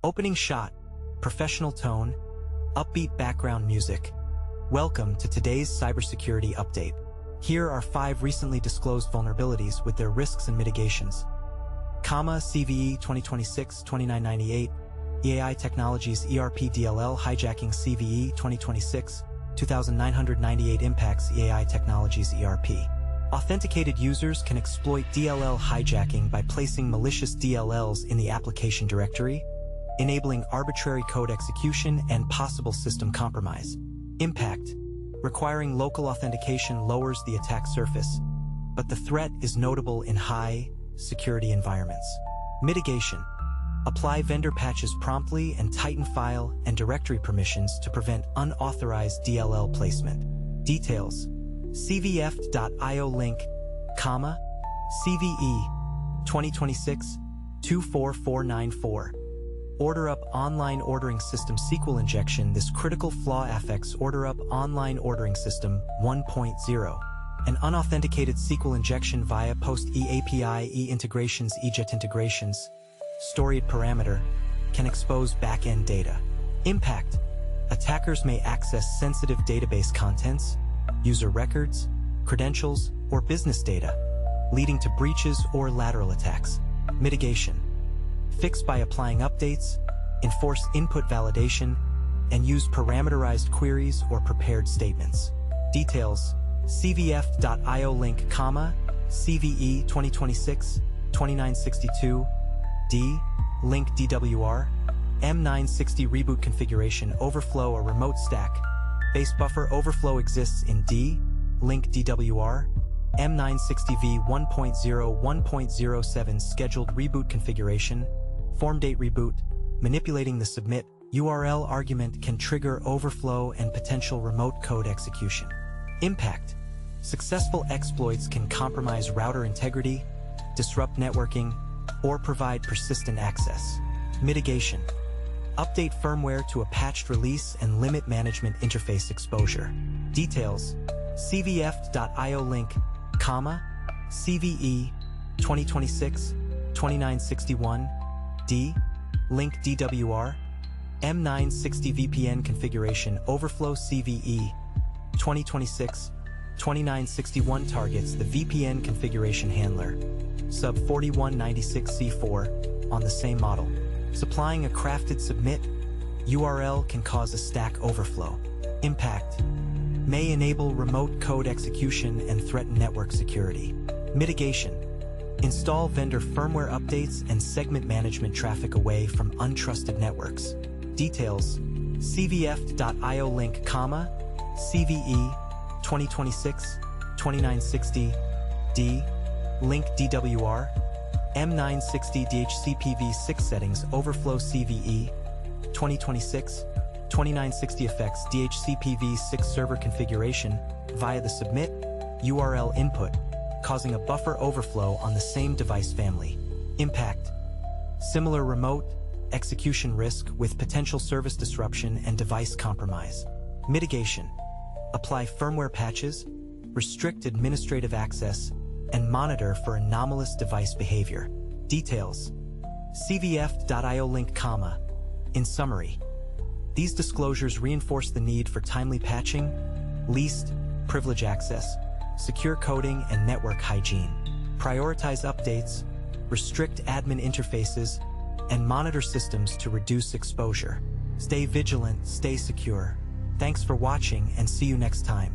Opening shot, professional tone, upbeat background music. Welcome to today's cybersecurity update. Here are 5 recently disclosed vulnerabilities with their risks and mitigations. CVE 2026-2998, EAI Technologies ERP DLL hijacking CVE 2026-2998 impacts EAI Technologies ERP. Authenticated users can exploit DLL hijacking by placing malicious DLLs in the application directory, enabling arbitrary code execution and possible system compromise. Impact: requiring local authentication lowers the attack surface, but the threat is notable in high-security environments. Mitigation: apply vendor patches promptly and tighten file and directory permissions to prevent unauthorized DLL placement. Details: cvef.io link, CVE 2026-24494. Order Up Online Ordering System SQL Injection. This critical flaw affects Order Up Online Ordering System 1.0. An unauthenticated SQL injection via POST-E API E-integrations EJET integrations, storied parameter, can expose back-end data. Impact: attackers may access sensitive database contents, user records, credentials, or business data, leading to breaches or lateral attacks. Mitigation: fix by applying updates, enforce input validation, and use parameterized queries or prepared statements. Details: cvef.io link, CVE 2026-2962, D, link DWR, M960 reboot configuration overflow or remote stack. Base buffer overflow exists in D, link DWR, M960V 1.0 1.07 scheduled reboot configuration, form date reboot. Manipulating the submit URL argument can trigger overflow and potential remote code execution. Impact: successful exploits can compromise router integrity, disrupt networking, or provide persistent access. Mitigation: update firmware to a patched release and limit management interface exposure. Details: cvef.io link, CVE 2026-2961, D, link DWR, M960 VPN configuration overflow. CVE 2026-2961 targets the VPN configuration handler, sub 4196C4, on the same model. Supplying a crafted submit URL can cause a stack overflow. Impact: may enable remote code execution and threaten network security. Mitigation: install vendor firmware updates and segment management traffic away from untrusted networks. Details: cvef.io link, CVE 2026-2960, D, link DWR, M960 DHCPv6 settings overflow. CVE 2026-2960 affects DHCPv6 server configuration via the submit URL input, causing a buffer overflow on the same device family. Impact: similar remote execution risk with potential service disruption and device compromise. Mitigation: apply firmware patches, restrict administrative access, and monitor for anomalous device behavior. Details: cvef.io link, in summary, these disclosures reinforce the need for timely patching, least privilege access, secure coding, and network hygiene. Prioritize updates, restrict admin interfaces, and monitor systems to reduce exposure. Stay vigilant, stay secure. Thanks for watching, and see you next time.